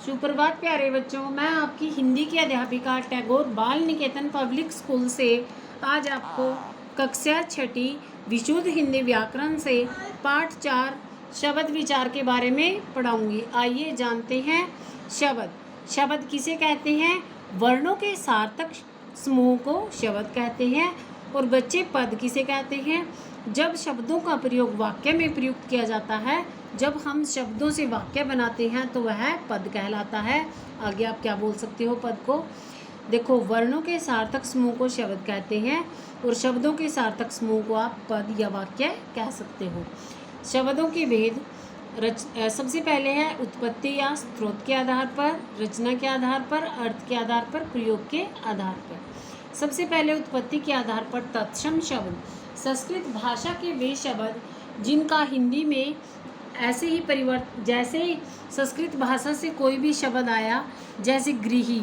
सुप्रभात प्यारे बच्चों, मैं आपकी हिंदी की अध्यापिका टैगोर बाल निकेतन पब्लिक स्कूल से आज आपको कक्षा छठी विशुद्ध हिंदी व्याकरण से पाठ 4 शब्द विचार के बारे में पढ़ाऊंगी। आइए जानते हैं शब्द। शब्द किसे कहते हैं? वर्णों के सार्थक समूह को शब्द कहते हैं। और बच्चे पद किसे कहते हैं? जब शब्दों का प्रयोग वाक्य में प्रयुक्त किया जाता है, जब हम शब्दों से वाक्य बनाते हैं तो वह पद कहलाता है। आगे आप क्या बोल सकते हो पद को? देखो, वर्णों के सार्थक समूह को शब्द कहते हैं और शब्दों के सार्थक समूह को आप पद या वाक्य कह सकते हो। शब्दों के भेद सबसे पहले है उत्पत्ति या स्रोत के आधार पर, रचना के आधार पर, अर्थ के आधार पर, प्रयोग के आधार पर। सबसे पहले उत्पत्ति के आधार पर तत्सम शब्द संस्कृत भाषा के वे शब्द जिनका हिंदी में ऐसे ही जैसे संस्कृत भाषा से कोई भी शब्द आया, जैसे गृही।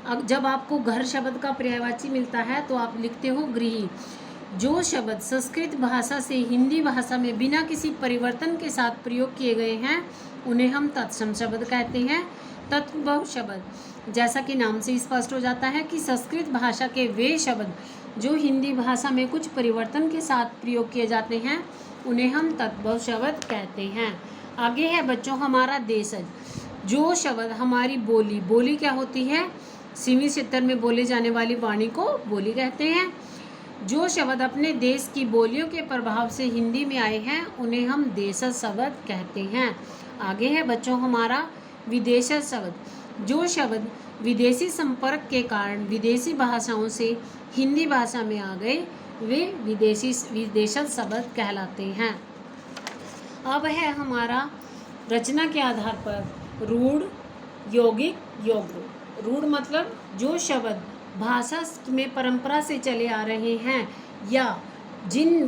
अब जब आपको घर शब्द का पर्यायवाची मिलता है तो आप लिखते हो गृही। जो शब्द संस्कृत भाषा से हिंदी भाषा में बिना किसी परिवर्तन के साथ प्रयोग किए गए हैं उन्हें हम तत्सम शब्द कहते हैं। तत्भव शब्द, जैसा कि नाम से स्पष्ट हो जाता है कि संस्कृत भाषा के वे शब्द जो हिंदी भाषा में कुछ परिवर्तन के साथ प्रयोग किए जाते हैं उन्हें हम तत्भव शब्द कहते हैं। आगे है बच्चों हमारा देशज। जो शब्द हमारी बोली क्या होती है? सीमित क्षेत्र में बोले जाने वाली वाणी को बोली कहते हैं। जो शब्द अपने देश की बोलियों के प्रभाव से हिंदी में आए हैं उन्हें हम देशज शब्द कहते हैं। आगे है बच्चों हमारा विदेशज शब्द। जो शब्द विदेशी संपर्क के कारण विदेशी भाषाओं से हिंदी भाषा में आ गए वे विदेशज शब्द कहलाते हैं। अब है हमारा रचना के आधार पर रूढ़, यौगिक, योगरूढ़। रूढ़ मतलब जो शब्द भाषा में परंपरा से चले आ रहे हैं या जिनके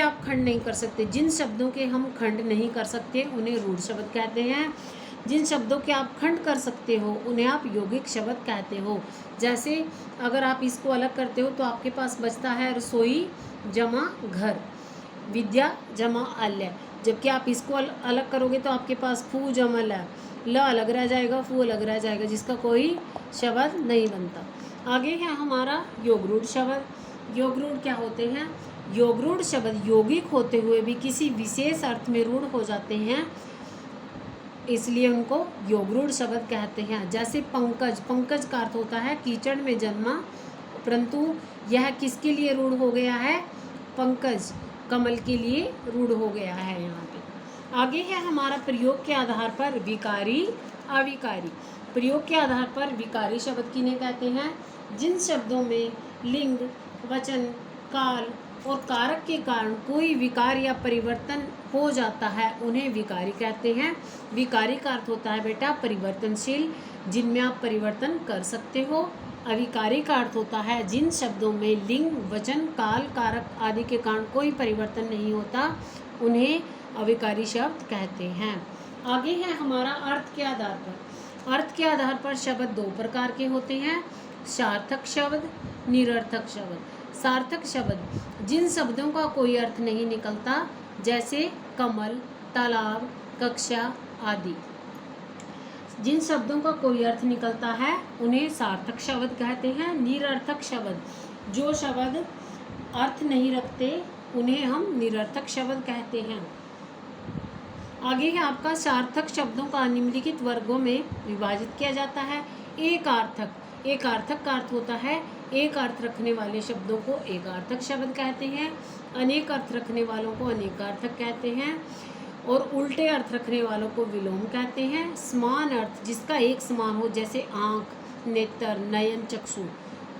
आप खंड नहीं कर सकते, जिन शब्दों के हम खंड नहीं कर सकते उन्हें रूढ़ शब्द कहते हैं। जिन शब्दों के आप खंड कर सकते हो उन्हें आप यौगिक शब्द कहते हो। जैसे अगर आप इसको अलग करते हो तो आपके पास बचता है रसोई जमा घर, विद्या जमा अल्य। जबकि आप इसको अलग करोगे तो आपके पास फू जमा ल अलग रह जाएगा, फू अलग रह जाएगा, जिसका कोई शब्द नहीं बनता। आगे है हमारा योगरूढ़ शब्द। योगरूढ़ क्या होते हैं? योगरूढ़ शब्द यौगिक होते हुए भी किसी विशेष अर्थ में रूढ़ हो जाते हैं, इसलिए उनको योगरूढ़ शब्द कहते हैं। जैसे पंकज, पंकज का अर्थ होता है कीचड़ में जन्मा, परंतु यह किसके लिए रूढ़ हो गया है? पंकज, कमल के लिए रूढ़ हो गया है यहाँ पे। आगे है हमारा प्रयोग के आधार पर विकारी, अविकारी। प्रयोग के आधार पर विकारी शब्द किन्हें कहते हैं? जिन शब्दों में लिंग, वचन, काल और कारक के कारण कोई विकार या परिवर्तन हो जाता है उन्हें विकारी कहते हैं। विकारी का अर्थ होता है बेटा परिवर्तनशील, जिनमें आप परिवर्तन कर सकते हो। अविकारी का अर्थ होता है जिन शब्दों में लिंग, वचन, काल, कारक आदि के कारण कोई परिवर्तन नहीं होता उन्हें अविकारी शब्द कहते हैं। आगे है हमारा अर्थ के आधार पर। अर्थ के आधार पर शब्द दो प्रकार के होते हैं, सार्थक शब्द, निरर्थक शब्द। सार्थक शब्द जिन शब्दों का कोई अर्थ नहीं निकलता, जैसे कमल, तालाब, कक्षा आदि। जिन शब्दों का कोई अर्थ निकलता है उन्हें सार्थक शब्द कहते हैं। निरर्थक शब्द, जो शब्द अर्थ नहीं रखते उन्हें हम निरर्थक शब्द कहते हैं। आगे है आपका सार्थक शब्दों का निम्नलिखित वर्गों में विभाजित किया जाता है। एकार्थक। एकार्थक का अर्थ होता है एक अर्थ रखने वाले शब्दों को एकार्थक शब्द कहते हैं, अनेक अर्थ रखने वालों को अनेकार्थक कहते हैं और उल्टे अर्थ रखने वालों को विलोम कहते हैं। समान अर्थ जिसका एक समान हो, जैसे आँख, नेत्र, नयन, चक्षु,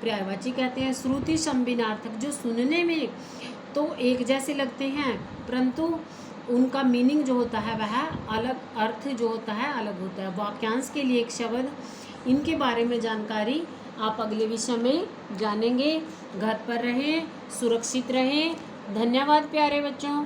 पर्यायवाची कहते हैं। श्रुति संबिनार्थक, जो सुनने में तो एक जैसे लगते हैं परंतु उनका मीनिंग जो होता है वह अलग, अर्थ जो होता है अलग होता है। वाक्यांश के लिए एक शब्द। इनके बारे में जानकारी आप अगले विषय में जानेंगे। घर पर रहें, सुरक्षित रहें। धन्यवाद प्यारे बच्चों।